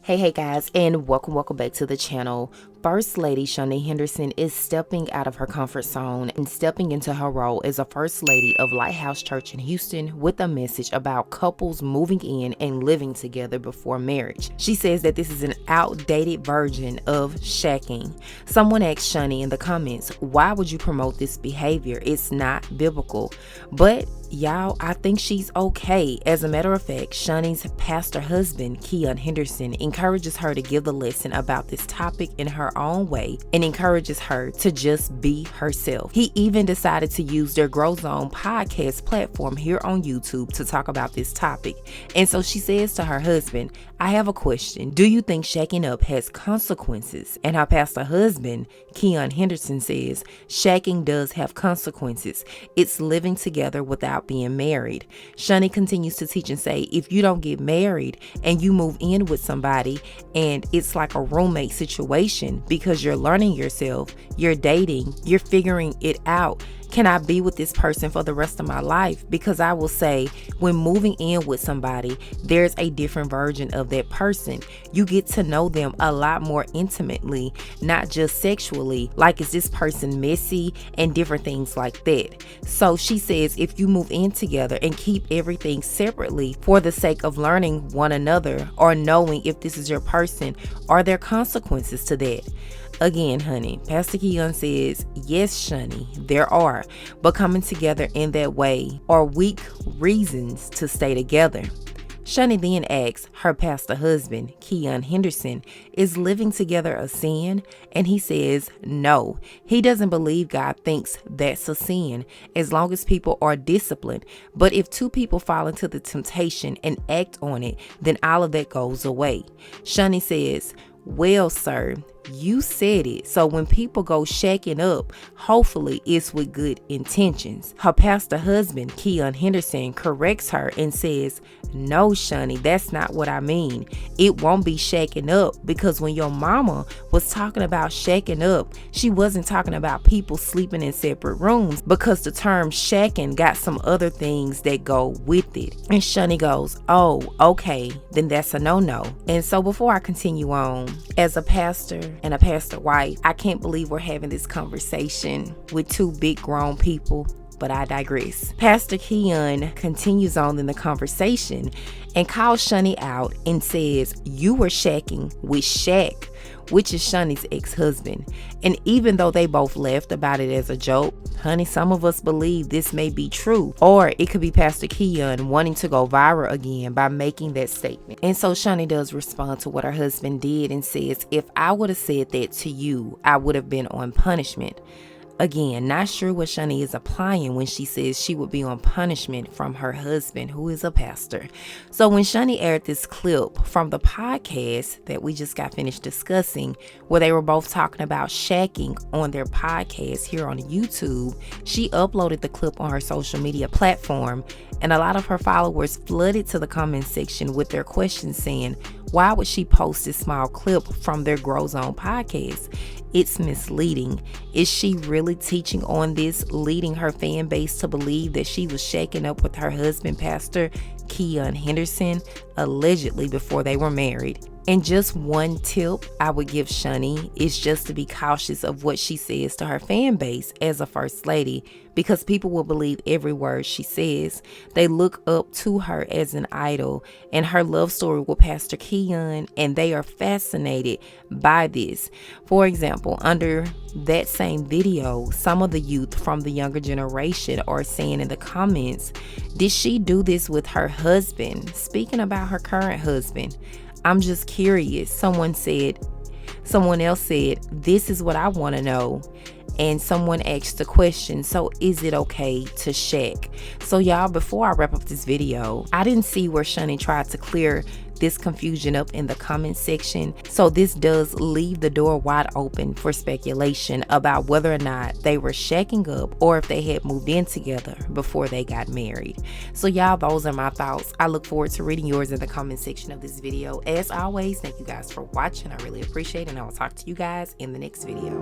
Hey guys, and welcome back to the channel. First Lady Shaunie Henderson is stepping out of her comfort zone and stepping into her role as a First Lady of Lighthouse Church in Houston with a message about couples moving in and living together before marriage. She says that this is an outdated version of shacking. Someone asked Shaunie in the comments, why would you promote this behavior? It's not biblical. But y'all, I think she's okay. As a matter of fact, Shaunie's pastor husband, Keion Henderson, encourages her to give the lesson about this topic in her own way and encourages her to just be herself. He even decided to use their Grow Zone podcast platform here on YouTube to talk about this topic. And so she says to her husband, I have a question. Do you think shacking up has consequences? And her pastor husband, Keion Henderson, says shacking does have consequences. It's living together without being married. Shaunie continues to teach and say, if you don't get married and you move in with somebody and it's like a roommate situation because you're learning yourself, you're dating, you're figuring it out. Can I be with this person for the rest of my life? Because I will say, when moving in with somebody, there's a different version of that person. You get to know them a lot more intimately, not just sexually, like is this person messy and different things like that. So she says if you move in together and keep everything separately for the sake of learning one another or knowing if this is your person, are there consequences to that? Again, honey, Pastor Keion says, yes, Shaunie, there are, but coming together in that way are weak reasons to stay together. Shaunie then asks her pastor husband, Keion Henderson, is living together a sin? And he says, no, he doesn't believe God thinks that's a sin as long as people are disciplined. But if two people fall into the temptation and act on it, then all of that goes away. Shaunie says, well, sir, you said it. So when people go shacking up, hopefully it's with good intentions. Her pastor husband, Keion Henderson, corrects her and says, no, Shaunie, that's not what I mean. It won't be shacking up, because when your mama was talking about shacking up, she wasn't talking about people sleeping in separate rooms, because the term shacking got some other things that go with it. And Shaunie goes, oh, okay, then that's a no-no. And so before I continue on, as a pastor and a pastor wife, I can't believe we're having this conversation with two big grown people, but I digress. Pastor Keion continues on in the conversation and calls Shaunie out and says, you were shacking with Shaq, which is Shaunie's ex-husband. And even though they both laughed about it as a joke, honey, some of us believe this may be true, or it could be Pastor Keion wanting to go viral again by making that statement. And so Shaunie does respond to what her husband did and says, if I would have said that to you, I would have been on punishment. Again, not sure what Shaunie is applying when she says she would be on punishment from her husband, who is a pastor. So when Shaunie aired this clip from the podcast that we just got finished discussing, where they were both talking about shacking on their podcast here on YouTube, she uploaded the clip on her social media platform, and a lot of her followers flooded to the comment section with their questions saying, why would she post this small clip from their Grow Zone podcast? It's misleading. Is she really teaching on this, leading her fan base to believe that she was shacking up with her husband, Pastor Keion Henderson, allegedly before they were married? And just one tip I would give Shaunie is just to be cautious of what she says to her fan base as a first lady, because people will believe every word she says. They look up to her as an idol and her love story with Pastor Keion, and they are fascinated by this. For example, under that same video, some of the youth from the younger generation are saying in the comments, did she do this with her husband? Speaking about her current husband. I'm just curious. Someone else said, this is what I want to know. And someone asked the question, so is it okay to shack? So y'all, before I wrap up this video, I didn't see where Shaunie tried to clear this confusion up in the comment section. So this does leave the door wide open for speculation about whether or not they were shacking up or if they had moved in together before they got married. So y'all, those are my thoughts. I look forward to reading yours in the comment section of this video. As always, thank you guys for watching. I really appreciate it, and I will talk to you guys in the next video.